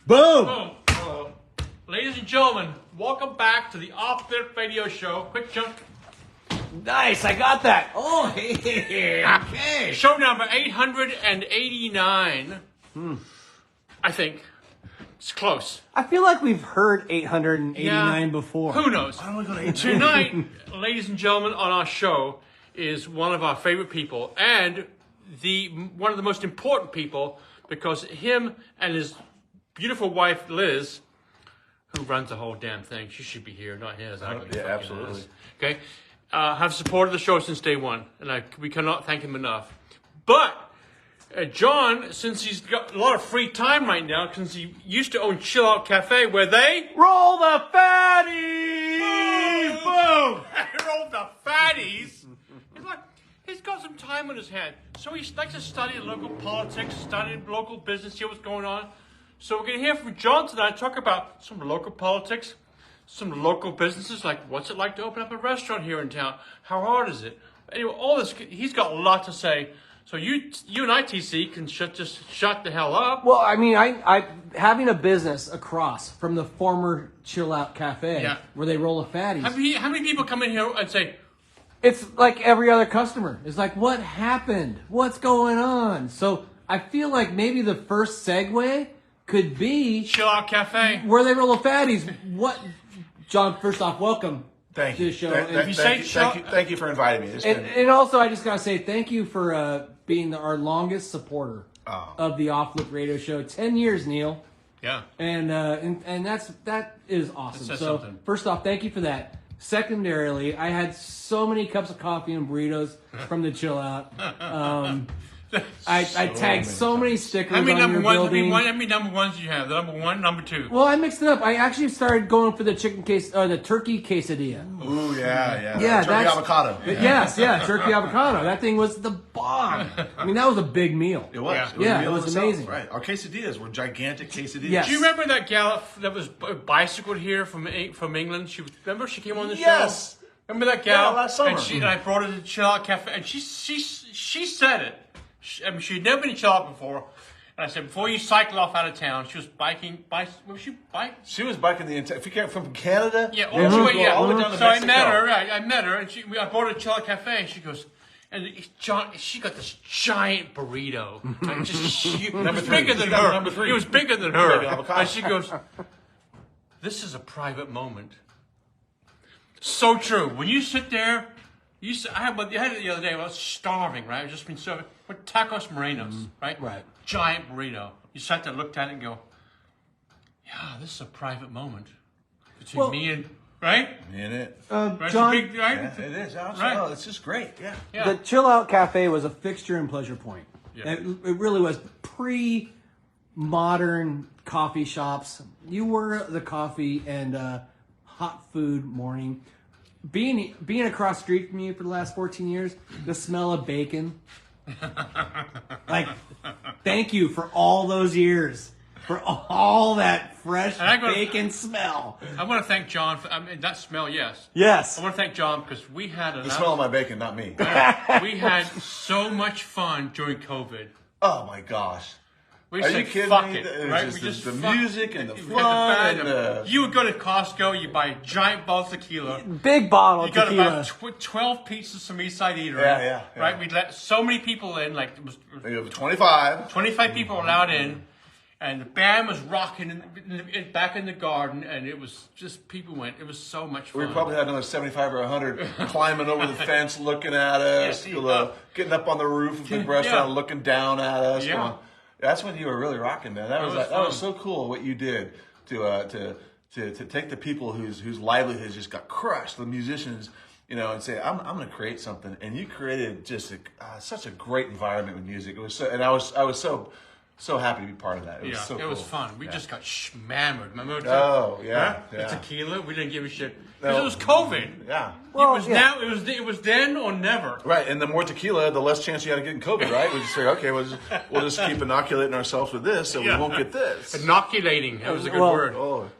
Boom! Boom. Ladies and gentlemen, welcome back to the Off the Radio Show. Quick jump. Nice, I got that. Oh, okay. Show number 889. I think. It's close. I feel like we've heard 889 before. Who knows? Why don't we go to 8? Tonight, ladies and gentlemen, on our show is one of our favorite people and one of the most important people because him and his beautiful wife, Liz, who runs the whole damn thing. She should be here, not his. Yeah, absolutely. Okay, have supported the show since day one, and we cannot thank him enough. But John, since he's got a lot of free time right now, since he used to own Chill Out Cafe, where they roll the fatties! Boom! Roll the fatties. He's got some time on his hands, so he likes to study local politics, study local business, see what's going on. So we're going to hear from John tonight, talk about some local politics, some local businesses, like what's it like to open up a restaurant here in town? How hard is it? Anyway, all this, he's got a lot to say. So you and I, TC, can just shut the hell up. Well, I mean, I having a business across from the former Chill Out Cafe where they roll the fatties. How many people come in here and say, it's like every other customer. It's like, what happened? What's going on? So I feel like maybe the first segue could be Chill Out Cafe, where they roll the fatties. What, John? First off, welcome. Thank you. To the show. Thank you for inviting me. And also, I just gotta say thank you for being our longest supporter of the Off Lip Radio Show. 10 years, Neil. Yeah. And that is awesome. So something. First off, thank you for that. Secondarily, I had so many cups of coffee and burritos from the Chill Out. I tagged so many stickers on your building. How many number ones do you have? The number one, number two? Well, I mixed it up. I actually started going for the the turkey quesadilla. Ooh, yeah. Yeah, turkey avocado. Yes, turkey avocado. That thing was the bomb. I mean, that was a big meal. It was. Yeah, it was amazing. Right. Our quesadillas were gigantic quesadillas. Yes. Do you remember that gal that was bicycled here from England? Remember she came on the show? Yes. Remember that gal? Yeah, last summer. And I brought her to Chill Out Cafe, and she said it. She'd never been to Chill Out before. And I said, before you cycle off out of town, she was biking. Was she biking? She was biking the entire. If you came from Canada, all the way down to Mexico. I met her. I met her, and I brought her to Chill Out Cafe, and she goes, and she got this giant burrito. And just huge. It was bigger than her. Number 3. It was bigger than her. And she goes, this is a private moment. So true. When you sit there, I had it the other day. I was starving, right? I was just been serving with tacos morenos, right? Right. Giant burrito. You sat there, looked at it, and go, "Yeah, this is a private moment between me and right." In it. Right? John, Right? Yeah, it is. Right. Oh, it's just great. Yeah. the Chill Out Cafe was a fixture and pleasure point. Yeah. It really was pre-modern coffee shops. You were the coffee and hot food morning. Being across the street from you for the last 14 years, the smell of bacon. Like, thank you for all those years. For all that fresh bacon smell. I want to thank John for that smell. Yes. Yes. I want to thank John because we had The smell of my bacon, not me. we had so much fun during COVID. Oh my gosh. We Are said, you kidding fuck me? it, It was right? just We just the fuck- music and the we fun had and the- You would go to Costco, you buy a giant bottle of tequila. Big bottle You of got tequila. about 12 pizzas from Eastside Eatery. Yeah. Right? We let so many people in, like it was You have 25. 25 people allowed in, and the band was rocking back in the garden, and it was just people went. It was so much fun. We probably had another 75 or 100 climbing over the fence, looking at us, getting up on the roof of the restaurant, looking down at us. Yeah. Going, that's when you were really rocking, man. That was so cool what you did to take the people whose livelihoods just got crushed, the musicians, and say, I'm going to create something. And you created just such a great environment with music. It was so, and I was so happy to be part of that. It was so cool. It was fun. We just got schmammered. Remember? Oh, yeah. The tequila. We didn't give a shit because it was COVID. Yeah. Well, It was then or never. Right, and the more tequila, the less chance you had of getting COVID, right? We just say, okay, we'll just keep inoculating ourselves with this, so we won't get this. Inoculating. That was a good word. Oh,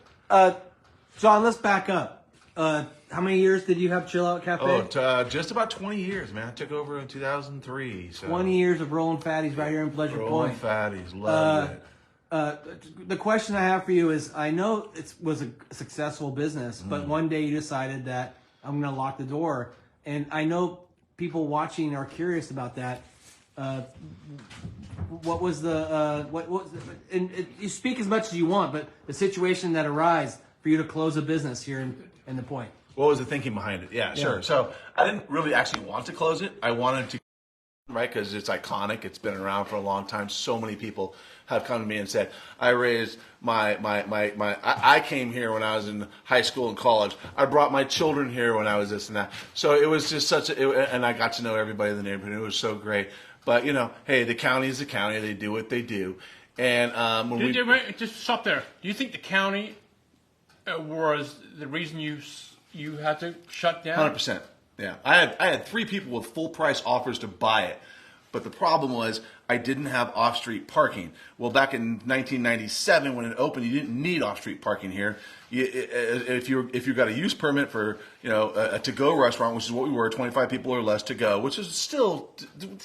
John, let's back up. How many years did you have Chill Out Cafe? Just about 20 years, man. I took over in 2003. So. 20 years of rolling fatties right here in Pleasure Rolling Point. fatties, love it. The question I have for you is, I know it was a successful business, but one day you decided that I'm going to lock the door. And I know people watching are curious about that. What was and you speak as much as you want, but the situation that arose for you to close a business here in the Point. What was the thinking behind it? Yeah, sure. So I didn't really actually want to close it. I wanted to, right, because it's iconic. It's been around for a long time. So many people have come to me and said, I raised I came here when I was in high school and college. I brought my children here when I was this and that. So it was just and I got to know everybody in the neighborhood. It was so great. But, hey, the county is the county. They do what they do. And just stop there. Do you think the county was the reason you had to shut down? 100%. Yeah. I had 3 people with full price offers to buy it. But the problem was I didn't have off-street parking. Well, back in 1997 when it opened, you didn't need off-street parking here. If you got a use permit for a to-go restaurant, which is what we were, 25 people or less to go, which is still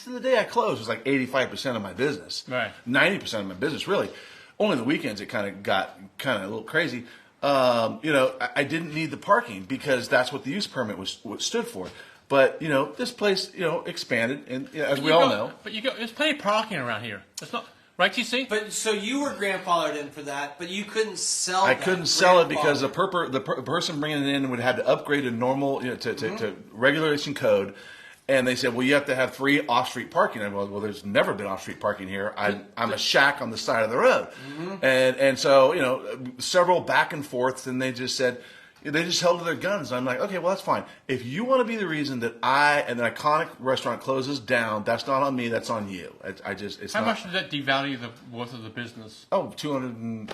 to the day I closed was like 85% of my business, right? 90% of my business, really. Only the weekends it kind of got a little crazy. I didn't need the parking because that's what the use permit stood for. But, this place, expanded, and as we all know. But there's plenty of parking around here. It's not, right, TC? But, so you were grandfathered in for that, but you couldn't sell I couldn't sell it because the person bringing it in would have to upgrade to normal, to regulation code. And they said, well, you have to have 3 off-street parking. I go, well, there's never been off-street parking here. I'm a shack on the side of the road. Mm-hmm. And so, several back and forths, and they just said, they just held to their guns. I'm like, okay, well, that's fine. If you want to be the reason that an iconic restaurant closes down, that's not on me. That's on you. How much did that devalue the worth of the business? Oh, 200,000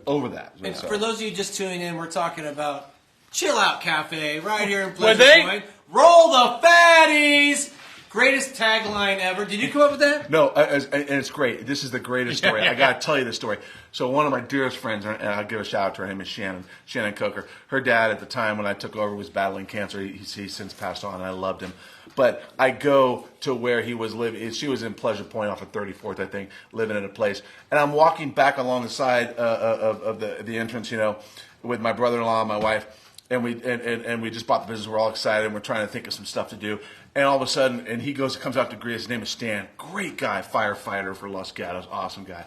over that. And for those of you just tuning in, we're talking about Chill Out Cafe right here in Pleasant Point. Roll the Fatties. Greatest tagline ever. Did you come up with that? No, and it's great. This is the greatest story. I got to tell you this story. So one of my dearest friends, and I'll give a shout out to her, name is Shannon Coker. Her dad at the time when I took over was battling cancer. He's since passed on, and I loved him. But I go to where he was living. She was in Pleasure Point off of 34th, I think, living in a place. And I'm walking back along the side of the entrance, with my brother-in-law and my wife. And we just bought the business. We're all excited, and we're trying to think of some stuff to do. And all of a sudden, and he comes out to greet us. His name is Stan. Great guy, firefighter for Los Gatos. Awesome guy.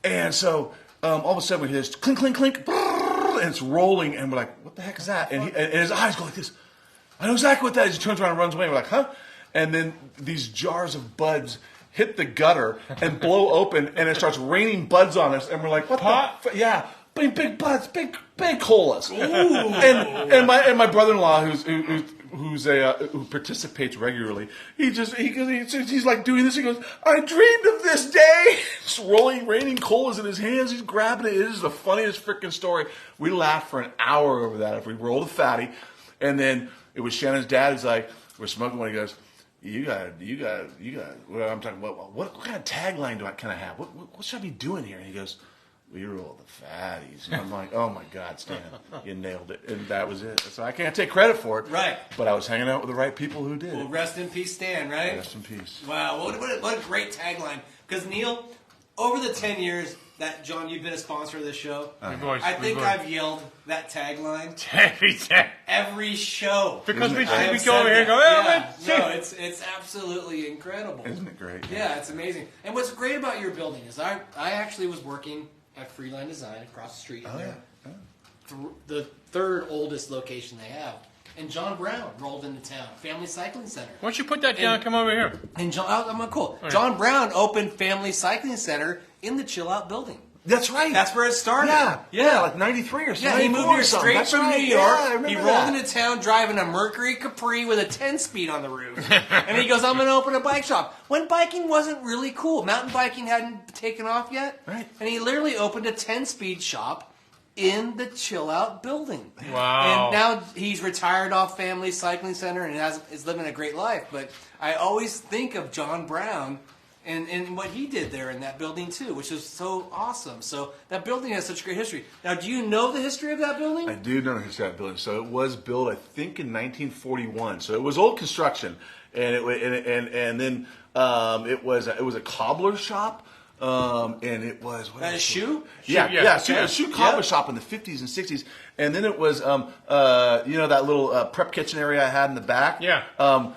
And so all of a sudden we hear this clink, clink, clink, and it's rolling. And we're like, what the heck is that? And his eyes go like this. I know exactly what that is. He turns around and runs away. And we're like, huh? And then these jars of buds hit the gutter and blow open, and it starts raining buds on us. And we're like, what the? Yeah. Big buds, big colas. Ooh. And my brother-in-law who participates regularly, he's like doing this. He goes, I dreamed of this day. Just raining colas in his hands. He's grabbing it. It is the funniest freaking story. We laughed for an hour over that. If we rolled a fatty, and then it was Shannon's dad. He's like, we're smoking one. He goes, you got. Well, I'm talking. What kind of tagline can I have? What should I be doing here? And he goes, we roll the Fatties. And I'm like, oh my God, Stan, you nailed it. And that was it. So I can't take credit for it. Right. But I was hanging out with the right people who did. Well, rest in peace, Stan, right? Rest in peace. Wow, what a great tagline. Because, Neil, over the 10 years that, John, you've been a sponsor of this show, I think I've yelled that tagline every show. Because we go over here and go, no, it's absolutely incredible. Isn't it great? Yeah, it's amazing. And what's great about your building is I actually was working at Freeline Design across the street. The third oldest location they have. And John Brown rolled into town. Family Cycling Center. Why don't you put that down and come over here? And cool. Right. John Brown opened Family Cycling Center in the Chill Out building. That's right. That's where it started. Yeah, like 93 or something. Yeah, he moved here straight from New York. Yeah, he rolled into town driving a Mercury Capri with a 10-speed on the roof. And he goes, I'm going to open a bike shop. When biking wasn't really cool. Mountain biking hadn't taken off yet. Right. And he literally opened a 10-speed shop in the Chill Out building. Wow. And now he's retired off Family Cycling Center and is living a great life. But I always think of John Brown and what he did there in that building too, which is so awesome. So that building has such great history. Now, do you know the history of that building? I do know the history of that building. So it was built, I think, in 1941. So it was old construction, and then it was a cobbler shop. and it was what That else? a shoe? Yeah, Shoe, a shoe cobbler shop in the 50s and 60s, and then it was that little prep kitchen area I had in the back. Yeah.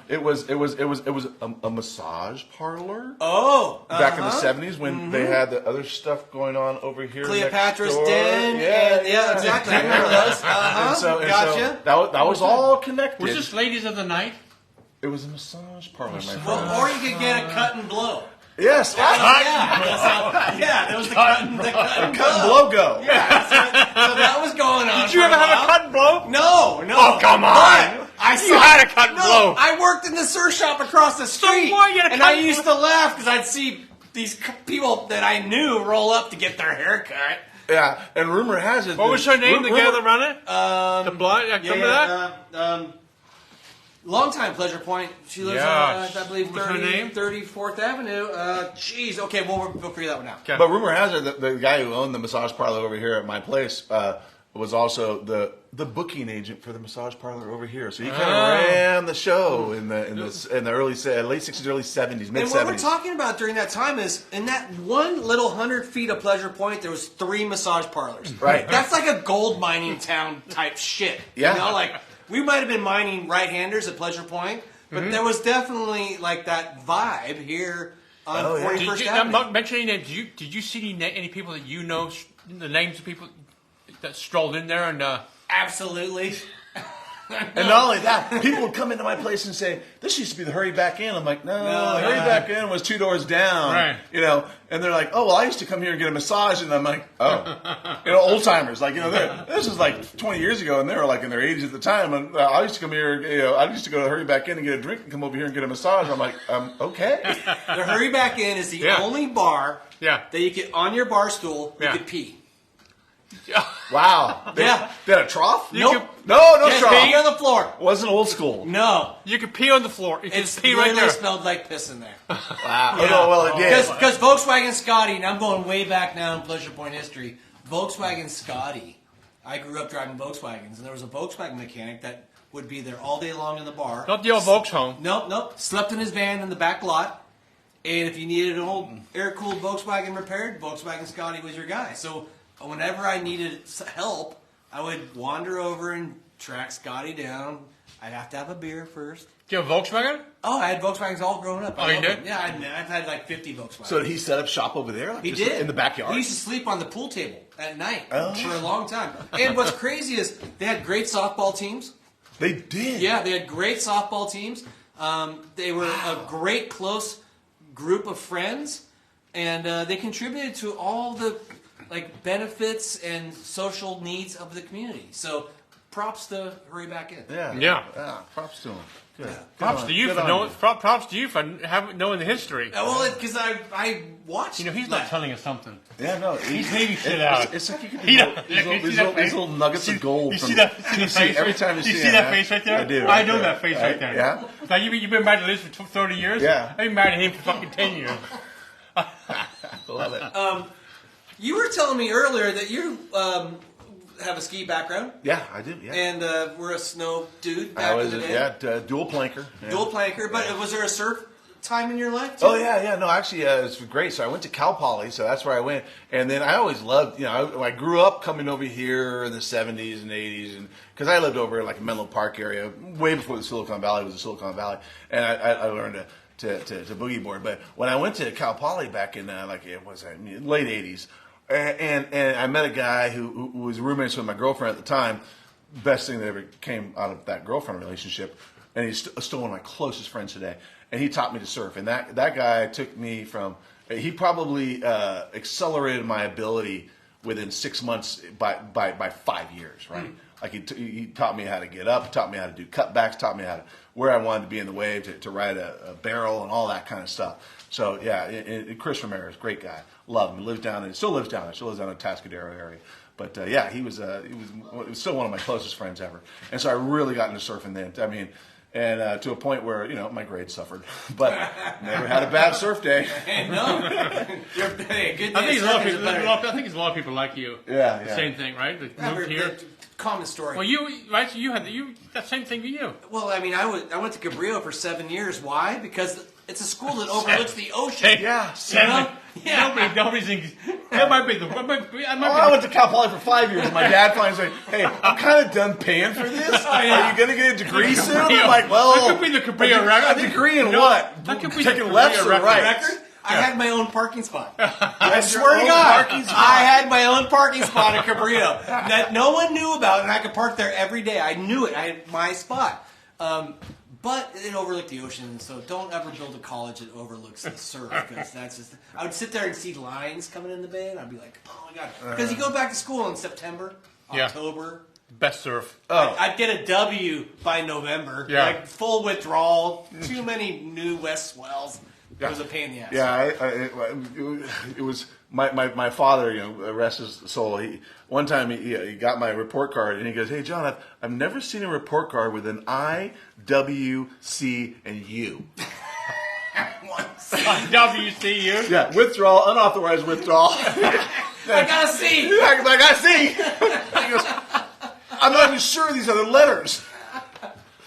It was a massage parlor. Oh, Back in the 70s when they had the other stuff going on over here. Cleopatra's next door. Den. Yeah, exactly. I remember those. And so Gotcha. that was all connected. Was this Ladies of the Night? It was a massage parlor, my friend. Well, or you could get a cut and blow. Yes, Yeah, there was the cut and blow. logo. Yeah, so that was going on. Did you ever have a cut and blow? No. Oh, come on. But You had a cut and blow. I worked in the surf shop across the street, what? You had a and cut I and used to laugh because I'd see these people that I knew roll up to get their hair cut. Yeah, and rumor has it. What was her name? The gal that ran it? The blonde. Remember that? Longtime Pleasure Point. She lives Yes. on, I believe, What's her name? 34th Avenue. Jeez. Okay, we'll figure that one out. Okay. But rumor has it that the guy who owned the massage parlor over here at my place was also the booking agent for the massage parlor over here. So he kind of ran the show in the early late 60s, early 70s, mid 70s. And what we're talking about during that time is in that one little 100 feet of Pleasure Point, there was 3 massage parlors. Right. That's like a gold mining town type shit. Yeah. You know, like we might have been mining right-handers at Pleasure Point, but there was definitely like that vibe here on 41st Avenue. Not mentioning names. Did you see any people that you know? The names of people that strolled in there and. Absolutely. And not only that, people would come into my place and say, "This used to be the Hurry Back In." I'm like, "No, the Hurry Back In was 2 doors down." Right. You know, and they're like, "Oh, well, I used to come here and get a massage," and I'm like, "Oh, old timers, like this is like 20 years ago, and they were like in their 80s at the time." And I used to come here, I used to go to Hurry Back In and get a drink and come over here and get a massage. I'm like, okay. The Hurry Back In is the only bar that you could on your bar stool you could pee. Wow. They had a trough? Nope. No Just trough. pee on the floor. Wasn't old school. No. You could pee on the floor. You could It's pee right there. smelled like piss in there. Wow. Oh, well, it did. Because Volkswagen Scotty, and I'm going way back now in Pleasure Point history, Volkswagen Scotty, I grew up driving Volkswagens, and there was a Volkswagen mechanic that would be there all day long in the bar. Not the old Volkswagen. Nope. Slept in his van in the back lot, and if you needed an old air-cooled Volkswagen repaired, Volkswagen Scotty was your guy. So whenever I needed help, I would wander over and track Scotty down. I'd have to have a beer first. Do you have a Volkswagen? Oh, I had Volkswagens all growing up. Oh, you did? Yeah, I've had like 50 Volkswagens. So did he set up shop over there? Like He just did. in the backyard? He used to sleep on the pool table at night for a long time. And what's crazy is they had great softball teams. They did. Yeah, they had great softball teams. They were a great close group of friends, and they contributed to all the benefits and social needs of the community. So props to Hurry Back In. Yeah. Props to him. Good. Props to you for knowing. Props to you for knowing the history. Well, because I watched. You know, he's not telling us something. Yeah, no. He's leaving shit out. It's like you could He do don't- these look, little nuggets of gold You from see that TC face? every time you see see it, that huh? face right there? I do. I know that face right there. Yeah? Now you've been married to Liz for 30 years. Yeah. I've been married to him for fucking 10 years. Love it. You were telling me earlier that you have a ski background. Yeah, I do. Yeah. And we're a snow dude back I was in the day. dual planker. Yeah. Dual planker. But was there a surf time in your life too? Oh yeah. No, actually, it was great. So I went to Cal Poly, so that's where I went. And then I always loved, I grew up coming over here in the 70s and 80s, and because I lived over in like Menlo Park area way before the Silicon Valley was the Silicon Valley, and I learned to boogie board. But when I went to Cal Poly back in late 80s, and I met a guy who was roommates with my girlfriend at the time. Best thing that ever came out of that girlfriend relationship, and he's still one of my closest friends today. And he taught me to surf, and that guy took me from. He probably accelerated my ability within 6 months by 5 years, right? Like he taught me how to get up, taught me how to do cutbacks, taught me where I wanted to be in the wave, to ride a barrel and all that kind of stuff. So yeah, Chris Ramirez, great guy, love him. He lives down, and still lives down in the Tascadero area. But yeah, he was still one of my closest friends ever. And so I really got into surfing then. I mean. And to a point where, my grades suffered. But never had a bad surf day. No. Good day. I think there's a lot of people like you. Yeah. Same thing, right? That moved here. Common story. Well, you had that same thing to you. Well, I mean, I went to Cabrillo for 7 years. Why? Because It's a school that overlooks the ocean. Hey, Yeah. Sam, Yeah. nobody thinks that might be the. I went to Cal Poly for 5 years. My dad finally said, "Hey, I'm kind of done paying for this. Are you going to get a degree soon?" I'm like, "Well, that could be the Cabrillo record. A degree in what? That could be Taking the lefts Cabrillo or right?" Record? I had my own parking spot. I your swear to own God, parking spot? I had my own parking spot at Cabrillo that no one knew about, and I could park there every day. I knew it. I had my spot. But it overlooked the ocean, so don't ever build a college that overlooks the surf, because that's just... I would sit there and see lines coming in the bay, and I'd be like, oh my God. Because you go back to school in September, October. Best surf. I'd get a W by November. Yeah. Like, full withdrawal, too many new west swells. It was a pain in the ass. Yeah, it was my father. Rest his soul. One time he got my report card and he goes, "Hey John, I've never seen a report card with an I, W, C, and U." WCU. Yeah, withdrawal, unauthorized withdrawal. I gotta see. I got C. He goes, "I'm not even sure these are the letters."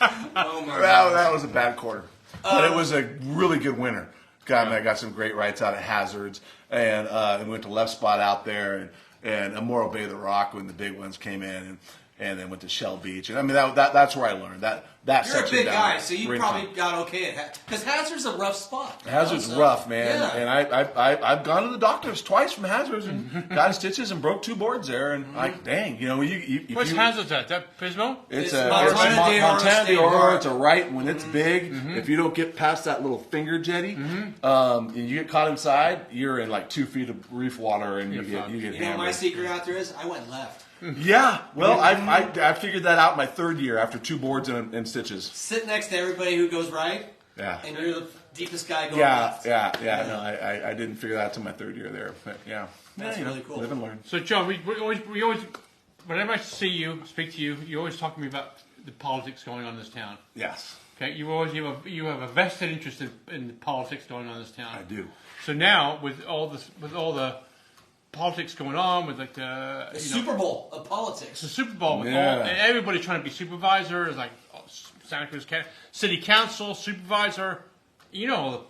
Oh my God. That was a bad quarter, but it was a really good winter. I got some great rights out of hazards, and we went to left spot out there, and Morro Bay, the Rock, when the big ones came in, and then went to Shell Beach, and I mean that's where I learned that You're a section big down guy, there. so you probably got okay at because Hazard's a rough spot. Hazard's So, rough, man, yeah. and I've gone to the doctors twice from Hazards and got stitches and broke 2 boards there, and like, dang, if What's you, Hazard's at? That Pismo? It's It's a Montana de Oro Montana de State Oro. Park. It's a right when it's big. If you don't get past that little finger jetty, and you get caught inside, you're in like 2 feet of reef water, and you get You know what hammered. my secret out there is? I went left. Yeah, well, I figured that out my 3rd year after 2 boards and stitches. Sit next to everybody who goes right, Yeah. and you're the deepest guy going Yeah, left. yeah. No, I didn't figure that out till my 3rd year there, but yeah, That's really cool. Live and learn. So, John, we always, whenever I see you, speak to you, you always talk to me about the politics going on in this town. Yes, Okay, you have a vested interest in the politics going on in this town. I do. So now, with all the politics going on, with like The Super Bowl of politics. the Super Bowl, with Yeah. and everybody trying to be supervisor, is like Santa Cruz City Council supervisor. You know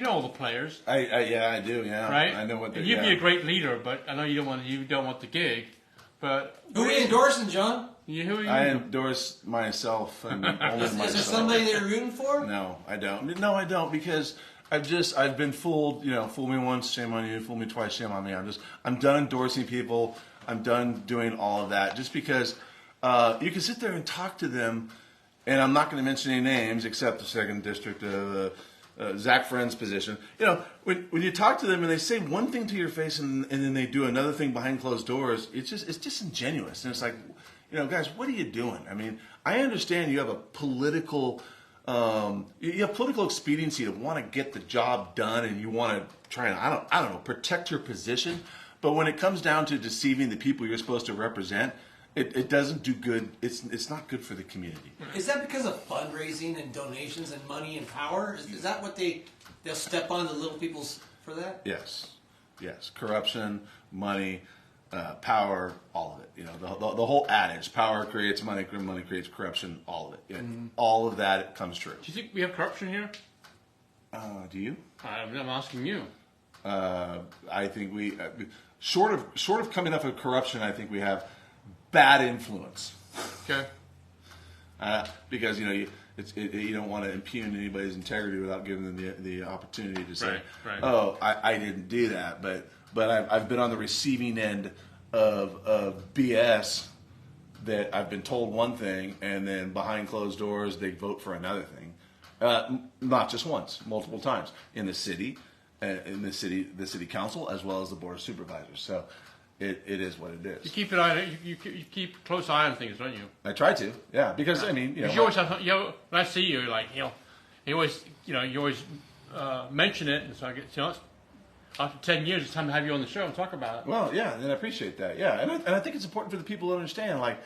all the players, I do. Yeah, right? I know what they're. And you'd yeah. be a great leader, but I know you don't want the gig. But Who are you endorsing, John? who are you? I endorse myself and only myself. Is there somebody that you're rooting for? No, I don't. No, I don't, because I've been fooled. Fool me once, shame on you. Fool me twice, shame on me. I'm done endorsing people. I'm done doing all of that. Just because you can sit there and talk to them, and I'm not going to mention any names except the 2nd District, Zach Friend's position. When you talk to them and they say one thing to your face and then they do another thing behind closed doors, it's disingenuous. And it's like, guys, what are you doing? I mean, I understand you have a political. You have political expediency to want to get the job done, and you want to try and I don't know, protect your position. But when it comes down to deceiving the people you're supposed to represent, it doesn't do good. It's not good for the community. Is that because of fundraising and donations and money and power? Is that what they'll step on the little people's for that? Yes. Corruption, money, power, all of it. The whole adage: power creates money, money creates corruption. All of it. All of that comes true. Do you think we have corruption here? Do you? I'm asking you. I think we, short of coming up with corruption, I think we have bad influence. Okay. Because you don't want to impugn anybody's integrity without giving them the opportunity to say, Right. "Oh, I didn't do that," but I've been on the receiving end of BS that I've been told one thing and then behind closed doors they vote for another thing. Not just once, multiple times in the city, the city council, as well as the board of supervisors. So it is what it is. You keep an eye. You keep a close eye on things, don't you? I try to, yeah, because I mean, Because you always have. When I see you, like you always mention it, and so I get after 10 years, it's time to have you on the show and talk about it. Well, yeah, and I appreciate that. Yeah, and I think it's important for the people to understand, like,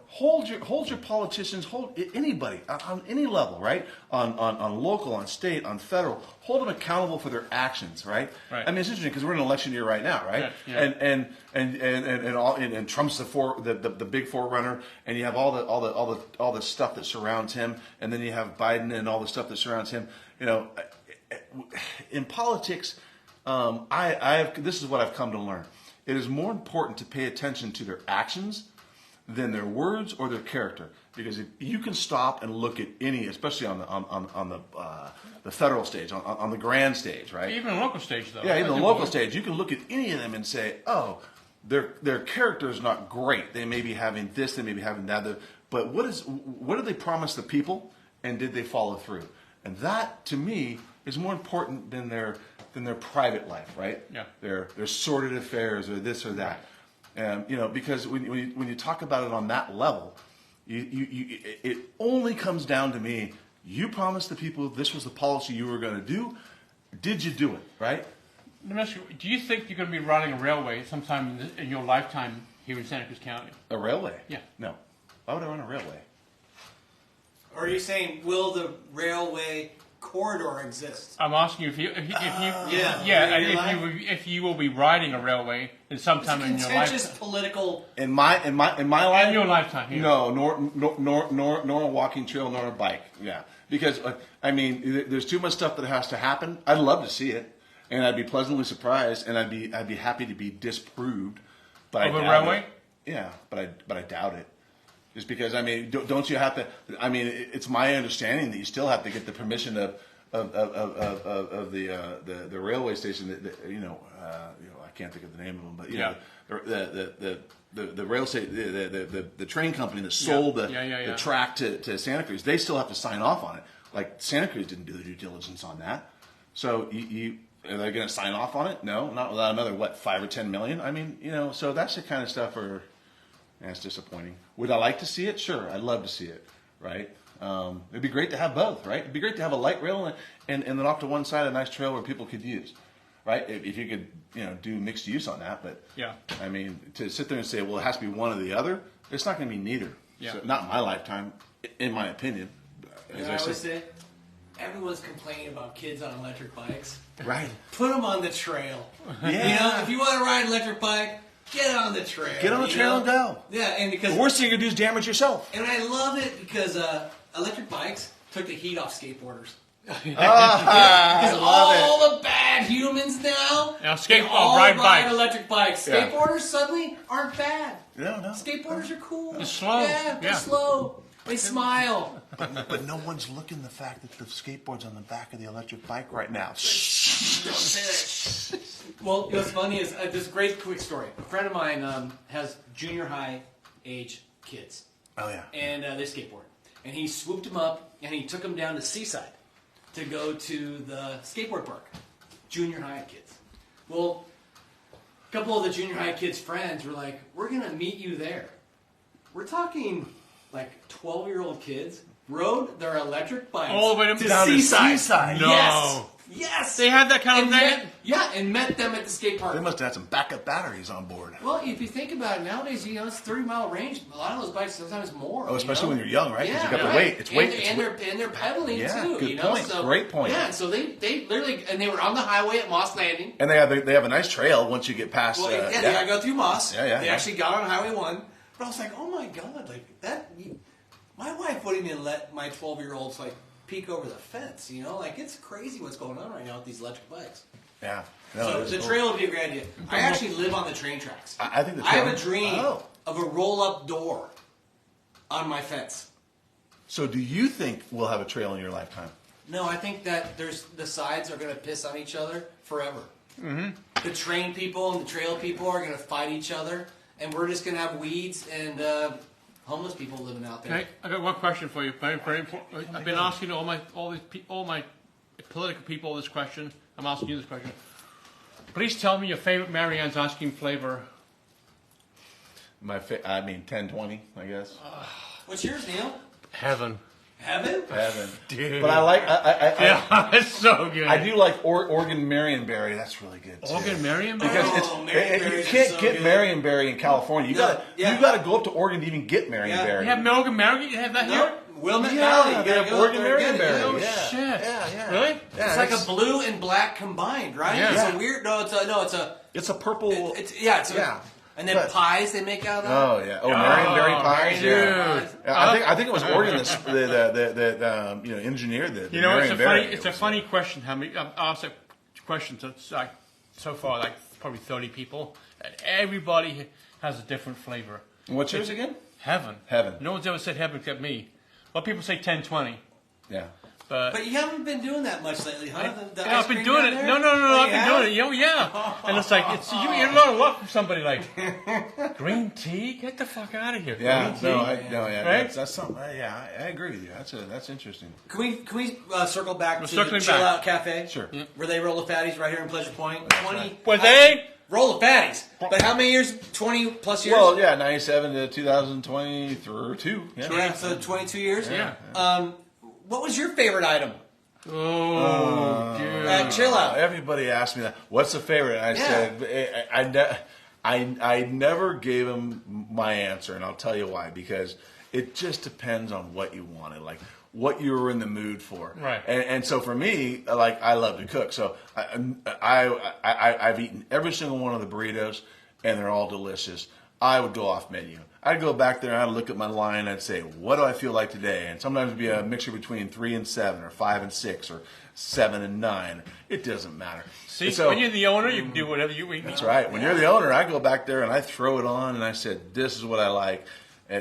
hold your politicians, hold anybody on any level, right? On local, on state, on federal, hold them accountable for their actions, right? Right. I mean, it's interesting because we're in an election year right now, right? Yeah. And Trump's the big forerunner, and you have all the stuff that surrounds him, and then you have Biden and all the stuff that surrounds him. in politics, this is what I've come to learn. It is more important to pay attention to their actions than their words or their character. Because if you can stop and look at any, especially on the federal stage, on the grand stage, right? Even the local stage, though. Yeah, even the local stage, you can look at any of them and say, oh, their character is not great. They may be having this, they may be having that. But what did they promise the people, and did they follow through? And that, to me, is more important than their private life, right? Yeah. Their sordid affairs or this or that. Because when you talk about it on that level, it only comes down to me. You promised the people this was the policy you were going to do. Did you do it, right? Let me ask you, do you think you're going to be riding a railway sometime in your lifetime here in Santa Cruz County? A railway? Yeah. No. Why would I run a railway? Or are you saying, will the railway corridor exist? I'm asking you if you will be riding a railway sometime in your Contentious lifetime. political. In my life? In your lifetime, yeah. No, nor a walking trail, nor a bike. Yeah, because there's too much stuff that has to happen. I'd love to see it, and I'd be pleasantly surprised, and I'd be happy to be disproved. But Of a railway? Yeah, but I doubt it. Just because don't you have to? It's my understanding that you still have to get the permission of the railway station. I can't think of the name of them, but the rail station, the train company that sold the track to Santa Cruz. They still have to sign off on it. Like Santa Cruz didn't do the due diligence on that. So are they going to sign off on it? No, not without another $5 or $10 million. So that's the kind of stuff where. And it's disappointing. Would I like to see it? Sure, I'd love to see it, right? It'd be great to have both, right? It'd be great to have a light rail and then off to one side a nice trail where people could use, right? If you could, do mixed use on that. But yeah, to sit there and say, well, it has to be one or the other, it's not going to be neither. Yeah. So, not in my lifetime, in my opinion. As I always say, everyone's complaining about kids on electric bikes. Right. Put them on the trail. Yeah. If you want to ride an electric bike, get on the trail. Get on the trail and go. Yeah, and because the worst thing you can do is damage yourself. And I love it because electric bikes took the heat off skateboarders. I love all the bad humans now ride electric bikes. Yeah. Skateboarders suddenly aren't bad. No. Skateboarders are cool. They're slow. Yeah, they're slow. They smile. But no one's looking at the fact that the skateboard's on the back of the electric bike right now. Well, what's funny is this great quick story. A friend of mine has junior high age kids. Oh, yeah. And they skateboard. And he swooped them up and he took them down to Seaside to go to the skateboard park. Junior high kids. Well, a couple of the junior high kids' friends were like, we're going to meet you there. We're talking like 12-year-old kids rode their electric bikes all the way to down Seaside. to Seaside. No. Yes. They had that kind of thing? And met them at the skate park. They must have had some backup batteries on board. Well, if you think about it, nowadays, it's 30-mile range. A lot of those bikes sometimes more. Oh, especially when you're young, right? Because Yeah, you got right. the weight. It's weight. And they're pedaling Yeah, too. good point. So, Great point. Yeah, so they literally, and they were on the highway at Moss Landing. And they have a nice trail once you get past. Well, they gotta go through Moss. Yeah. They actually got on Highway 1. But I was like, oh my god, like that. My wife wouldn't even let my 12-year-olds peek over the fence. It's crazy what's going on right now with these electric bikes. Yeah. So the trail would be a great idea. I actually live on the train tracks. I think the I trail. have a dream of a roll-up door on my fence. So do you think we'll have a trail in your lifetime? No, I think that the sides are going to piss on each other forever. Mm-hmm. The train people and the trail people are going to fight each other, and we're just going to have weeds and homeless people living out there. Okay, I got one question for you. Very, very important. I've been asking all my political people this question. I'm asking you this question. Please tell me your favorite Marianne's ice cream flavor. 1020, I guess. What's yours, Neil? Heaven. Heaven? Heaven. Dude. But I like. Yeah, it's so good. I do like Oregon Marionberry. That's really good too. Oregon Marionberry? Because you can't get Marionberry in California. You gotta go up to Oregon to even get Marionberry. You have Oregon Marionberry? You have that here? Wilmette Yeah, Valley. You they gotta have go Oregon up there and get it. Marionberry. Oh, Yeah. shit. Yeah. Really? Yeah, It's like a blue and black combined, right? Yeah. It's a weird. No, it's a. It's a purple. It's yeah. And then pies they make out of that. Oh yeah. Oh, Marionberry pies. Dude. Yeah. I think it was Oregon that engineered the You know, Marionberry. it's a funny question. How many? I've asked a question so far, like probably 30 people, and everybody has a different flavor. What's yours again? Heaven. Heaven. No one's ever said heaven except me. Well, people say 10, 20. Yeah. But you haven't been doing that much lately, huh? I've been doing it. No, I've been doing it. Yeah. And it's like you learn a lot from somebody like green tea. Get the fuck out of here. Yeah. Green tea. Right? That's something. I agree with you. That's interesting. Can we circle back to circling Chill back. Out Cafe? Sure. Yeah. Where they roll the fatties right here in Pleasure Point. 20. Were they? Roll the fatties. But how many years? 20 plus years? Well, yeah, 97 to 2022. Yeah, so 22 years? Yeah. What was your favorite item? Oh, dude. Chill Out. Everybody asked me that. What's the favorite? And I said, I never gave them my answer, and I'll tell you why. Because it just depends on what you wanted, like what you were in the mood for. Right. And so for me, like I love to cook, so I've eaten every single one of the burritos, and they're all delicious. I would go off menu. I'd go back there and I'd look at my line and I'd say, what do I feel like today? And sometimes it'd be a mixture between 3 and 7 or 5 and 6 or 7 and 9. It doesn't matter. See, so, when you're the owner, you can do whatever you eat. that's right. When you're the owner, I go back there and I throw it on and I said, this is what I like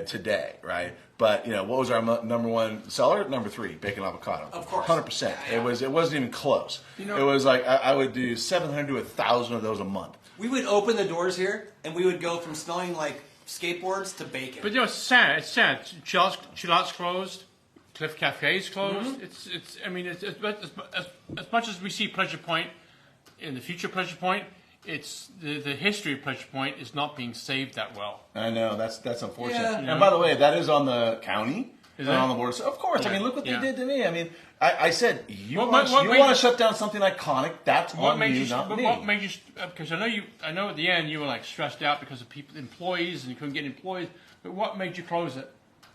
today, right? But, what was our number one seller? Number 3, bacon avocado. Of course. 100%. Yeah. It wasn't even close. It was like I would do 700 to 1,000 of those a month. We would open the doors here, and we would go from smelling like skateboards to bacon. But it's sad. It's sad. Chill Out's closed. Cliff Cafe's closed. Mm-hmm. As much as we see Pleasure Point in the future Pleasure Point, it's the history of Pleasure Point is not being saved that well. I know, that's unfortunate. Yeah. And by the way, that is on the county. Is and it? on the board. So of course, Yeah. I mean, look what Yeah. they did to me. I mean, I said, you What want made to you- shut down something iconic, that's on you, not me. What made you? Because I know at the end you were like stressed out because of employees, and you couldn't get employees. But what made you close it?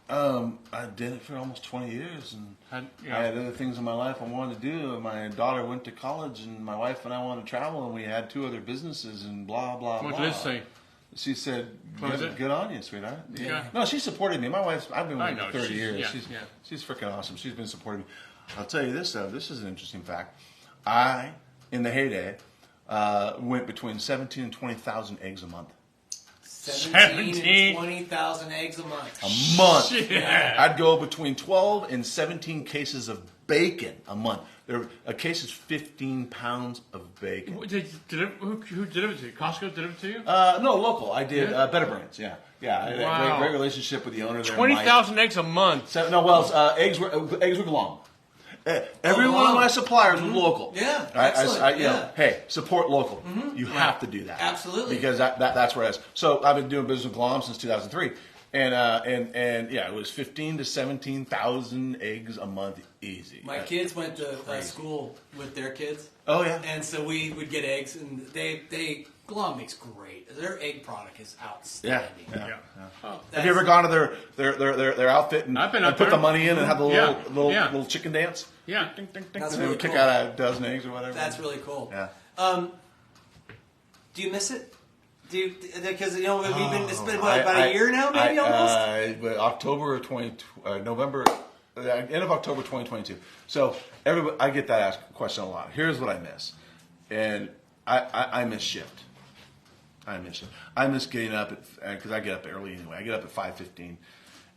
I did it for almost 20 years, and I had other things in my life I wanted to do. My daughter went to college, and my wife and I wanted to travel, and we had 2 other businesses, and blah, blah, What blah. did Liz say? She said, Close it? good on you, sweetheart. Yeah. No, she supported me. My wife's, I've been with I her know, for 30 years. she's- She's freaking awesome. She's been supporting me. I'll tell you this, though. This is an interesting fact. In the heyday, went between 17 and 20,000 eggs a month. 17 and 20,000 eggs a month. A month. Yeah. I'd go between 12 and 17 cases of bacon a month. A case is 15 pounds of bacon. Who delivered it to you? Costco delivered it to you? No, local. I did Better Brands. Yeah. I had Wow. a great relationship with the owner there. 20,000 eggs a month. Eggs were long. Every one of my suppliers was local. Yeah, Excellent. Hey, support local. You have to do that. Absolutely. Because that's where it is. So I've been doing business with Glom since 2003. And it was 15 to 17,000 eggs a month, easy. My kids went to school with their kids. Oh yeah. And so we would get eggs, and Glom makes great. Their egg product is outstanding. Yeah. Oh, Have you ever gone to their outfit and, I've been and up put there. the money in and have the little chicken dance? Yeah. Ding, ding, ding. That's And they really would kick cool. out a dozen eggs or whatever. That's really cool. Yeah. Do you miss it? Because we've been. It's been about a year now, maybe almost. But October of November, end of October 2022. So I get that question a lot. Here's what I miss, and I miss shift. I miss getting up because I get up early anyway. I get up at 5:15.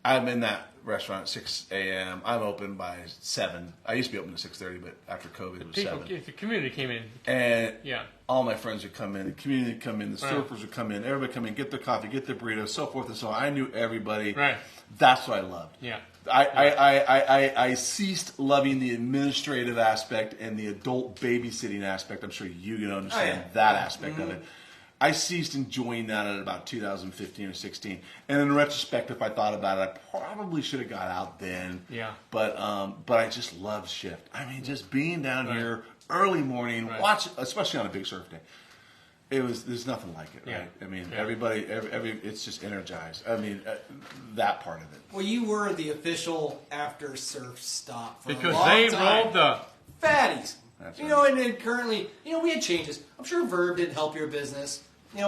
I'm in that restaurant at 6 a.m. I'm open by 7. I used to be open at 6:30, but after COVID it was 7. The community came in. And Yeah. all my friends would come in, the community would come in, the surfers would come in, everybody would come in, get their coffee, get their burritos, so forth and so on. I knew everybody. Right. That's what I loved. Yeah. I ceased loving the administrative aspect and the adult babysitting aspect. I'm sure you can understand that aspect of it. I ceased enjoying that at about 2015 or 16. And in retrospect, if I thought about it, I probably should have got out then. Yeah. But I just loved shift. I mean, just being down here early morning, watch, especially on a big surf day. There's nothing like it, right? Yeah. I mean, everybody, it's just energized. I mean, that part of it. Well, you were the official after surf stop for Because a long they time. rolled the. Fatties. That's And currently, we had changes. I'm sure Verb didn't help your business.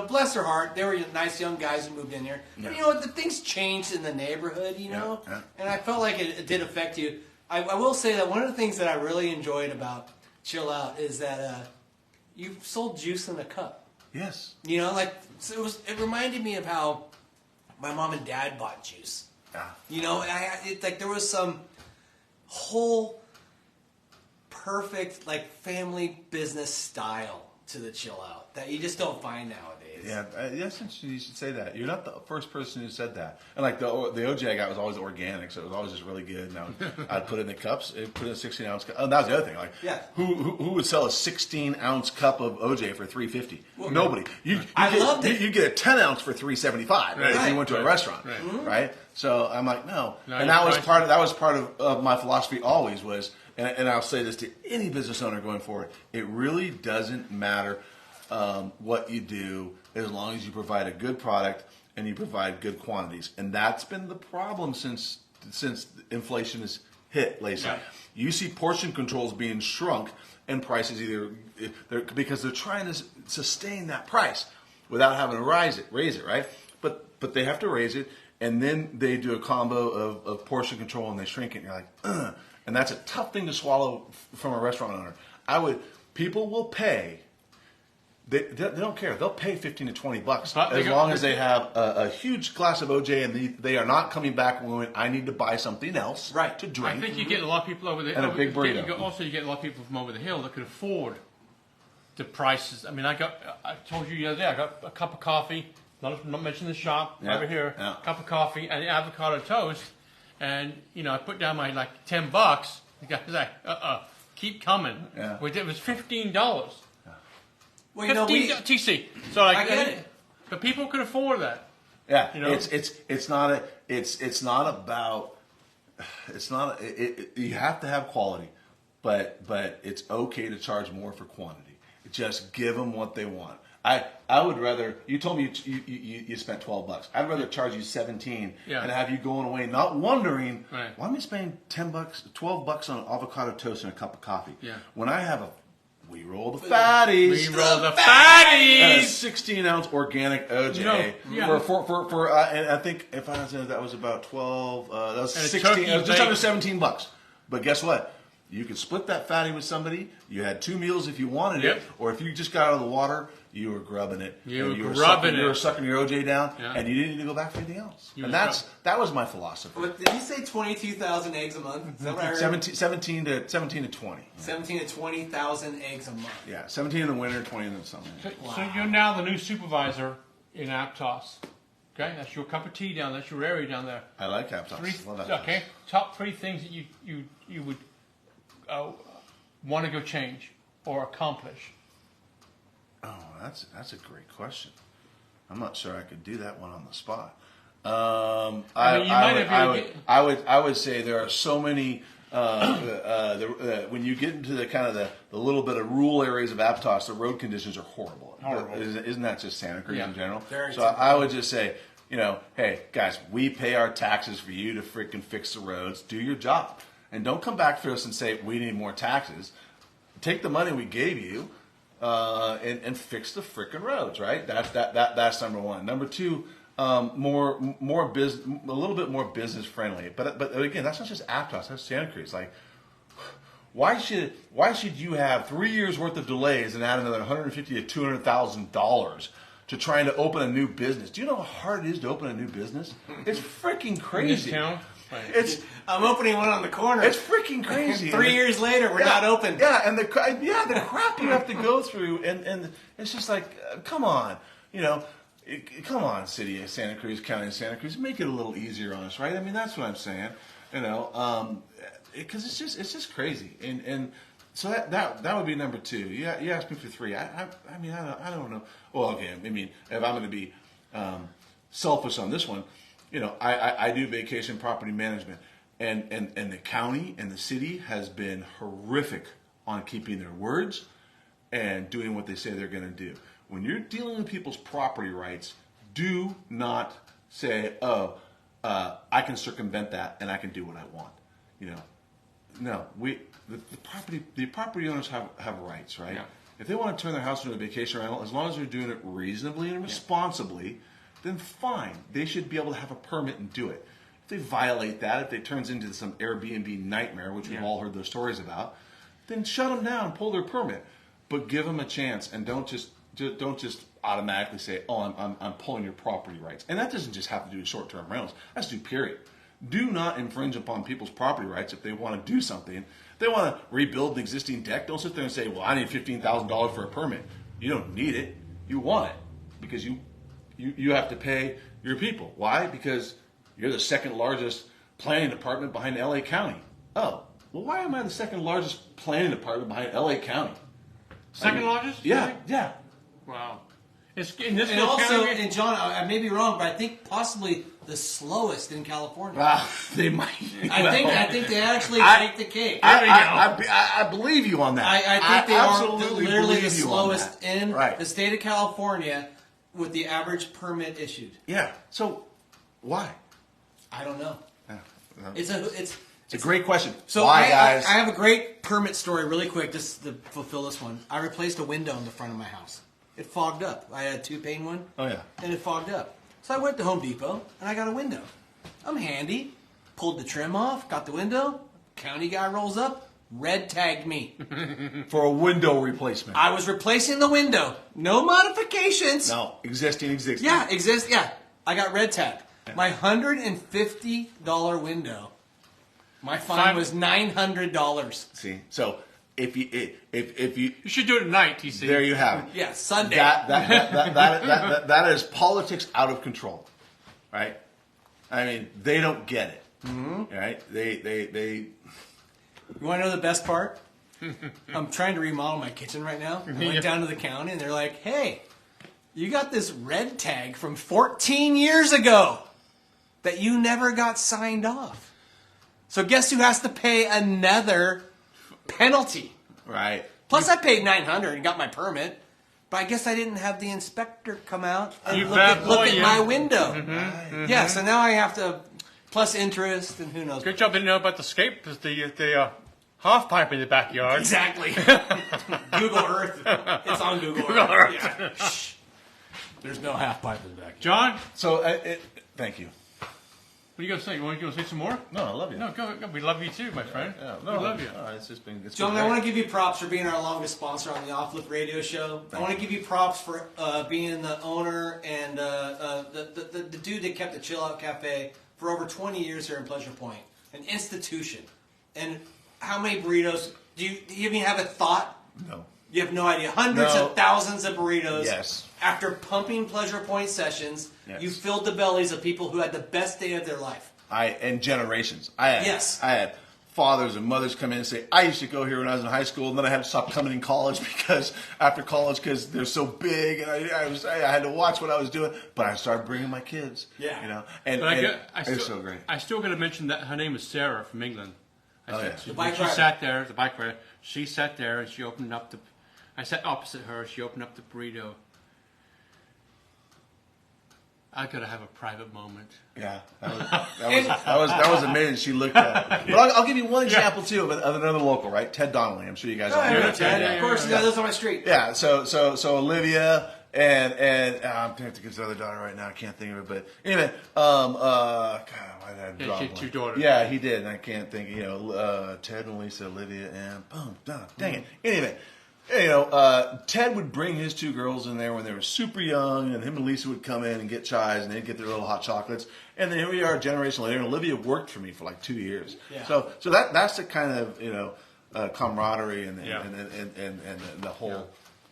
bless their heart, they were nice young guys who moved in here. But the things changed in the neighborhood, and I felt like it did affect you. I will say that one of the things that I really enjoyed about Chill Out is that you sold juice in a cup. Yes. So it reminded me of how my mom and dad bought juice. There was some whole perfect family business style to the Chill Out that you just don't find nowadays. Yeah, that's interesting. You should say that. You're not the first person who said that. And the OJ I got was always organic, so it was always just really good. And I'd put it in the cups, put in a 16-ounce cup. Oh, that was the other thing. Who would sell a 16-ounce cup of OJ for $3.50? Well, nobody. I loved it. You get a 10-ounce for $3.75 if you went to a restaurant, right? So I'm like, no. And that was part of my philosophy always was. And I'll say this to any business owner going forward: it really doesn't matter what you do as long as you provide a good product and you provide good quantities. And that's been the problem since inflation has hit, Lacey. Right. You see portion controls being shrunk and prices because they're trying to sustain that price without having to raise it, right? But they have to raise it, and then they do a combo of portion control and they shrink it. And you're like, ugh. And that's a tough thing to swallow from a restaurant owner. People will pay. They don't care. They'll pay $15 to $20 as long as they have a huge glass of OJ and they are not coming back when I need to buy something else to drink. I think you get a lot of people over there. And a big burrito. You get a lot of people from over the hill that could afford the prices. I mean, I told you the other day, I got a cup of coffee, not mentioning the shop, over here, cup of coffee and avocado toast. And, I put down my, $10. The guy's like, keep coming. Yeah. It was $15. Well, TC. So I get it. But people could afford that. Yeah. You have to have quality, but it's okay to charge more for quantity. Just give them what they want. I would rather, you told me you spent $12. I'd rather charge you $17 and have you going away not wondering, why am I spending $12 on avocado toast and a cup of coffee? Yeah. When I have we roll the Fatties. We roll the Fatties. And a 16-ounce organic OJ for and I think if I said that was about 12, that was 16, just under $17. But guess what? You could split that fatty with somebody. You had 2 meals if you wanted it, or if you just got out of the water, you were grubbing it. You were sucking your OJ down, and you didn't need to go back for anything else. That was my philosophy. What, did you say 22,000 eggs a month? Is that what I heard? 17 to 20. 17 to 20,000 eggs a month. Yeah, 17 in the winter, 20 in the summer. So you're now the new supervisor in Aptos. Okay, that's your cup of tea down. That's your area down there. I like Aptos. Love Aptos. Okay, top 3 things that you would want to go change or accomplish. Oh, that's a great question. I'm not sure I could do that one on the spot. I would say there are so many. When you get into the kind of the little bit of rural areas of Aptos, the road conditions are horrible. Isn't that just Santa Cruz in general? So I would just say, hey guys, we pay our taxes for you to freaking fix the roads. Do your job, and don't come back to us and say we need more taxes. Take the money we gave you. And fix the frickin' roads, right? That's number one. Number 2, more business, a little bit more business friendly. But again, that's not just Aptos. That's Santa Cruz. Why should you have 3 years worth of delays and add another $150,000 to $200,000 to trying to open a new business? Do you know how hard it is to open a new business? It's freaking crazy. I'm opening one on the corner. It's freaking crazy. 3 years later, we're not open. Yeah, and the crap you have to go through, and it's just like, come on, come on, City of Santa Cruz, County of Santa Cruz, make it a little easier on us, right? I mean, that's what I'm saying, because it's just crazy, and so that would be number 2. You asked me for 3. I mean, I don't know. Well, okay, I mean, if I'm going to be selfish on this one. I do vacation property management, and the county and the city has been horrific on keeping their words and doing what they say they're going to do. When you're dealing with people's property rights, do not say, I can circumvent that and I can do what I want. No, the property owners have rights, right? Yeah. If they want to turn their house into a vacation rental, as long as they're doing it reasonably and responsibly, then fine. They should be able to have a permit and do it. If they violate that, if it turns into some Airbnb nightmare, which we've all heard those stories about, then shut them down, pull their permit, but give them a chance, and don't just automatically say, "Oh, I'm pulling your property rights." And that doesn't just have to do with short-term rentals. That's do period. Do not infringe upon people's property rights if they want to do something. If they want to rebuild an existing deck, don't sit there and say, "Well, I need $15,000 for a permit." You don't need it. You want it because you have to pay your people. Why? Because you're the second largest planning department behind LA County. Oh, well, why am I the second largest planning department behind LA County? Second largest? Yeah, Really? yeah. Wow. It's in this And little also, county- and John, I may be wrong, but I think possibly the slowest in California. They might. I think they actually take the cake. I believe you on that. I think they absolutely are literally the believe you on slowest that. in Right. the state of California with the average permit issued. Yeah. So why? I don't know. Yeah. It's a great question. So why, guys? I have a great permit story really quick just to fulfill this one. I replaced a window in the front of my house. It fogged up. I had a 2-pane one. Oh, yeah. And it fogged up. So I went to Home Depot and I got a window. I'm handy. Pulled the trim off, got the window. County guy rolls up, red tagged me. For a window replacement. I was replacing the window. No modifications. No, existing. Yeah, Yeah. I got red tagged. My $150 window. My fine was $900. See, so if you You should do it at night, TC. there you have it. Yeah, Sunday. That is politics out of control, right? I mean, they don't get it, right? They. You want to know the best part? I'm trying to remodel my kitchen right now. I went down to the county and they're like, "Hey, you got this red tag from 14 years ago that you never got signed off. So guess who has to pay another penalty?" Right. Plus, I paid $900 and got my permit, but I guess I didn't have the inspector come out and You look bad at boy, yeah. my window. Yeah, so now I have to plus interest and who knows. Good job didn't know about the half pipe in the backyard. Exactly. Google Earth. It's on Google Earth. Yeah. Shh. There's no half pipe in the back. John, So, thank you. what are you going to say? You want to say some more? No, I love you. No, go. We love you too, my friend. Yeah, We love you. No, it's just been. It's John, been I great. want to give you props for being our longest sponsor on the Off Lift Radio Show. I want to give you props for being the owner and the dude that kept the Chill Out Cafe for over 20 years here in Pleasure Point, an institution. And how many burritos? Do you even have a thought? No. You have no idea. Hundreds No. of thousands of burritos. Yes. After pumping Pleasure Point sessions, Yes. you filled the bellies of people who had the best day of their life. And generations. I had fathers and mothers come in and say, "I used to go here when I was in high school, and then I had to stop coming in college because they're so big, and I had to watch what I was doing." But I started bringing my kids. Yeah. You know, and it's so great. I still got to mention that her name is Sarah from England. Yeah. The bike She rider. sat there, the bike rider. She sat there and she opened up the. I sat opposite her. She opened up the burrito. I gotta have a private moment. Yeah, that was amazing. She looked at it. But I'll give you one example too of another local, right? Ted Donnelly. I'm sure you guys all know Yeah, Ted. of course, yeah. those on my street. Yeah, so Olivia and I'm trying to get his other daughter right now. I can't think of it, but anyway, God, why did I draw she had blank? 2 daughters. Yeah, he did, and I can't think. Ted and Lisa, Olivia, and boom, dang it. Anyway, Ted would bring his 2 girls in there when they were super young, and him and Lisa would come in and get chais, and they'd get their little hot chocolates, and then here we are a generation later, and Olivia worked for me for like 2 years. Yeah. So that's the kind of camaraderie and the whole.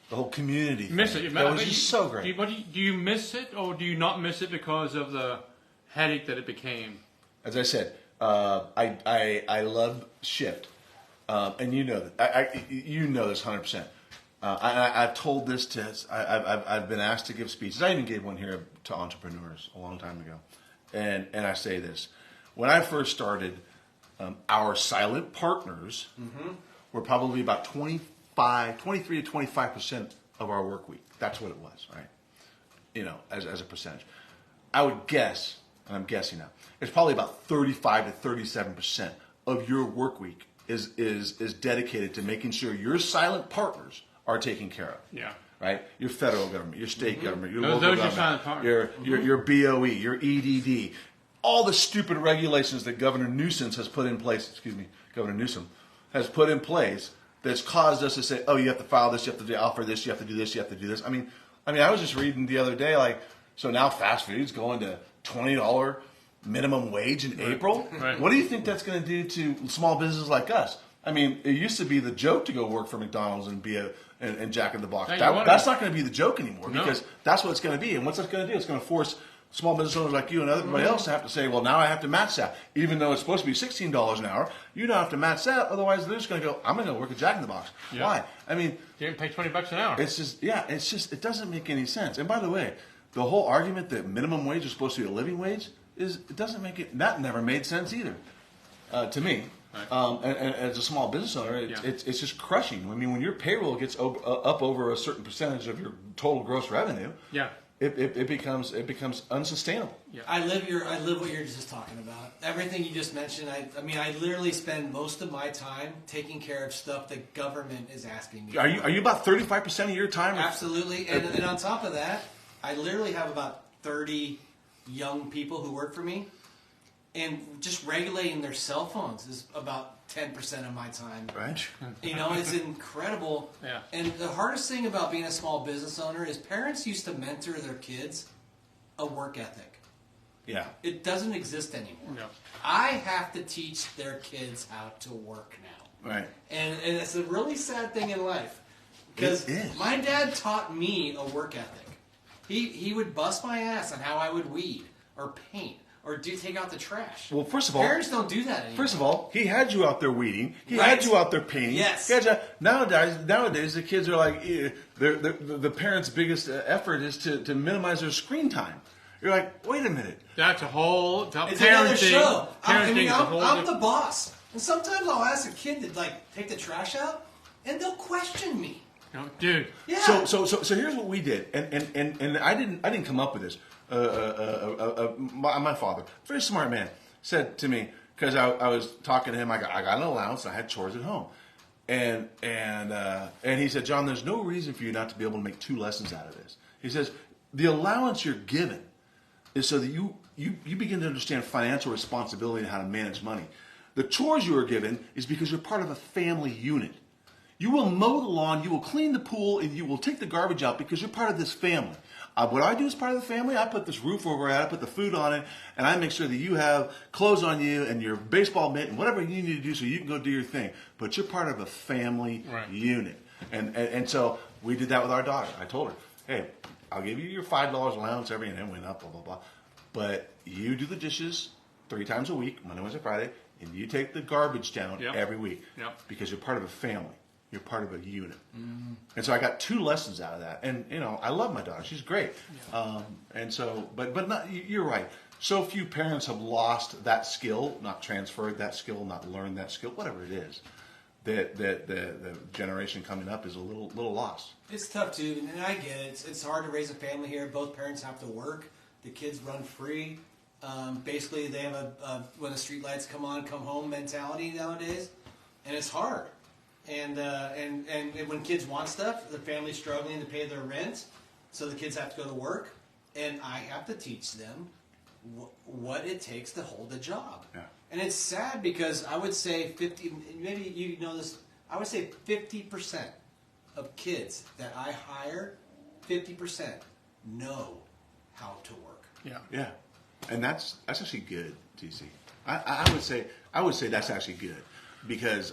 The whole community. Miss thing. it. That was just so great. Do you miss it, or do you not miss it because of the headache that it became? As I said, I love shift, and you know that. You know this 100%. I've told this to. I've been asked to give speeches. I even gave one here to entrepreneurs a long time ago, and I say this: when I first started, our silent partners were probably about 23 to 25% of our work week. That's what it was, right? As a percentage. I would guess, and I'm guessing now, it's probably about 35 to 37% of your work week is dedicated to making sure your silent partners are taken care of. Yeah. Right? Your federal government, your state government, your local those you government, found your BOE, your EDD, all the stupid regulations that Governor Newsom has put in place. Governor Newsom has put in place that's caused us to say, oh, you have to file this, you have to offer this, you have to do this, you have to do this. I mean, I was just reading the other day, like, so now fast food's going to $20 minimum wage in April. Right. What do you think that's going to do to small businesses like us? I mean, it used to be the joke to go work for McDonald's and be and Jack in the Box. That's not going to be the joke anymore because that's what it's going to be. And what's that going to do? It's going to force small business owners like you and everybody else to have to say, well, now I have to match that. Even though it's supposed to be $16 an hour, you don't have to match that. Otherwise, they're just going to go, I'm going to go work at Jack in the Box. Yeah. Why? I mean, you can pay $20 an hour. It's just, it doesn't make any sense. And by the way, the whole argument that minimum wage is supposed to be a living wage that never made sense either to me. Right. And as a small business owner, it's just crushing. I mean, when your payroll gets up over a certain percentage of your total gross revenue, it becomes unsustainable. Yeah. I live what you're just talking about. Everything you just mentioned. I literally spend most of my time taking care of stuff the government is asking me. Are you about 35% of your time? Absolutely. And on top of that, I literally have about 30 young people who work for me, and just regulating their cell phones is about 10% of my time. Right. It's incredible. Yeah. And the hardest thing about being a small business owner is parents used to mentor their kids a work ethic. Yeah. It doesn't exist anymore. No. I have to teach their kids how to work now. Right. And it's a really sad thing in life. Because my dad taught me a work ethic. He would bust my ass on how I would weed or paint or take out the trash. Well, first of all, parents don't do that anymore. First of all, he had you out there weeding. He had you out there painting. Yes. Nowadays, the kids are like, the parents' biggest effort is to minimize their screen time. You're like, wait a minute. That's a whole it's another show. I'm different. the boss, and sometimes I'll ask a kid to take the trash out, and they'll question me. No, dude. Yeah. So here's what we did, and I didn't come up with this. My father, very smart man, said to me, because I was talking to him, I got an allowance, and I had chores at home, and he said, John, there's no reason for you not to be able to make 2 lessons out of this. He says the allowance you're given is so that you begin to understand financial responsibility and how to manage money. The chores you are given is because you're part of a family unit. You will mow the lawn, you will clean the pool, and you will take the garbage out because you're part of this family. What I do as part of the family, I put this roof over it, I put the food on it, and I make sure that you have clothes on you and your baseball mitt and whatever you need to do so you can go do your thing. But you're part of a family unit. And so we did that with our daughter. I told her, hey, I'll give you your $5 allowance every, and then went up, blah, blah, blah. But you do the dishes 3 times a week, Monday, Wednesday, Friday, and you take the garbage down every week because you're part of a family. You're part of a unit. Mm-hmm. And so I got 2 lessons out of that. And, I love my daughter. She's great. Yeah. And so, but not, you're right. So few parents have lost that skill, not transferred that skill, not learned that skill, whatever it is, that the generation coming up is a little lost. It's tough, too. And I get it. It's hard to raise a family here. Both parents have to work. The kids run free. Basically, they have a when the street lights come on, come home mentality nowadays. And it's hard. And when kids want stuff, the family's struggling to pay their rent, so the kids have to go to work, and I have to teach them what it takes to hold a job. Yeah. And it's sad because I would say 50, maybe you know this, I would say 50% of kids that I hire, 50% know how to work. Yeah. Yeah. And that's actually good, TC. I would say that's actually good because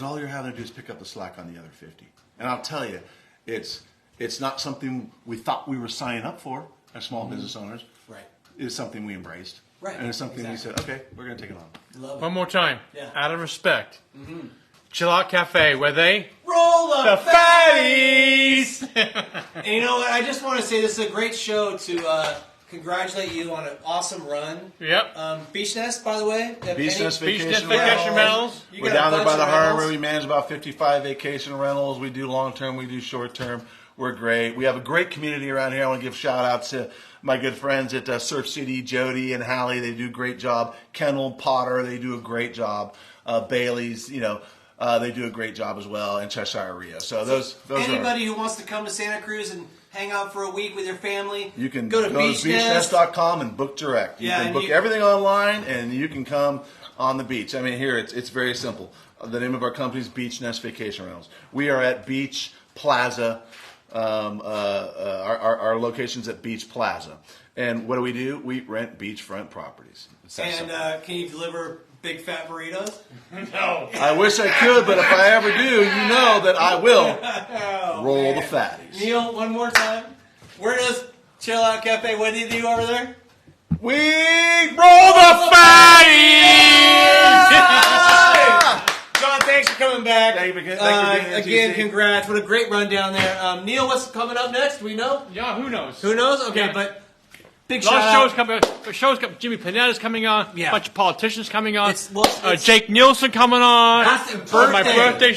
all you're having to do is pick up the slack on the other 50. And I'll tell you, it's not something we thought we were signing up for as small business owners. Right. It's something we embraced. Right. And it's something we said, okay, we're going to take it on. Love it. One more time. Yeah. Out of respect. Mm-hmm. Chill Out Cafe, where they roll the fatties. And you know what? I just want to say this is a great show to congratulate you on an awesome run. Yep. Beach Nest, by the way. Beach Nest Vacation Rentals. We're down there by the harbor. We manage about 55 vacation rentals. We do long-term. We do short-term. We're great. We have a great community around here. I want to give shout-outs to my good friends at Surf City, Jody and Hallie. They do a great job. Kendall, Potter, they do a great job. Bailey's, They do a great job as well, and Cheshire Rio. So those anybody who wants to come to Santa Cruz and hang out for a week with your family, you can go to beachnest.com and book direct. You can book everything online, and you can come on the beach. I mean, here it's very simple. The name of our company is Beach Nest Vacation Rentals. We are at Beach Plaza. Our location's at Beach Plaza. And what do? We rent beachfront properties. And can you deliver big fat burritos? No. I wish I could, but if I ever do, you know that I will roll the fatties. Neil, one more time. Where does Chill Out Cafe, what do you do over there? We roll the fatties! John, thanks for coming back. Thank you for being here, again, TC. congrats. What a great rundown there. Neil, what's coming up next? Do we know? Yeah, who knows? Who knows? Okay, Yeah. but big A lot shout of out. shows coming. Jimmy Panetta's coming on. Yeah. A bunch of politicians coming on. It's Jake Nielsen coming on. That's a My birthday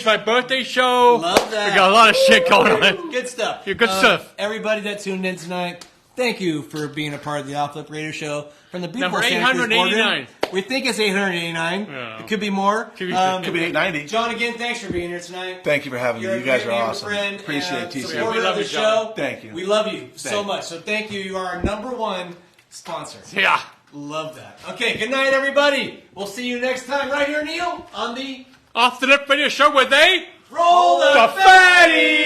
show. Love that. We got a lot of shit going on. Good stuff. Yeah, good stuff. Everybody that tuned in tonight, thank you for being a part of the Off Flip Radio Show from the beautiful Number Santa Cruz 889. boardroom. We think it's 889. Yeah. It could be more. Could be- Could be 890. John, again, thanks for being here tonight. Thank you for having You're me. a You guys great are neighbor awesome. friend Appreciate and TC. supporter We love of the you, John. show. Thank you. We love you so Thank you. much. So thank you. You are our number one sponsor. Yeah. Love that. Okay, good night, everybody. We'll see you next time right here, Neil, on the Off the Lip Radio Show where they Roll the the Fatties.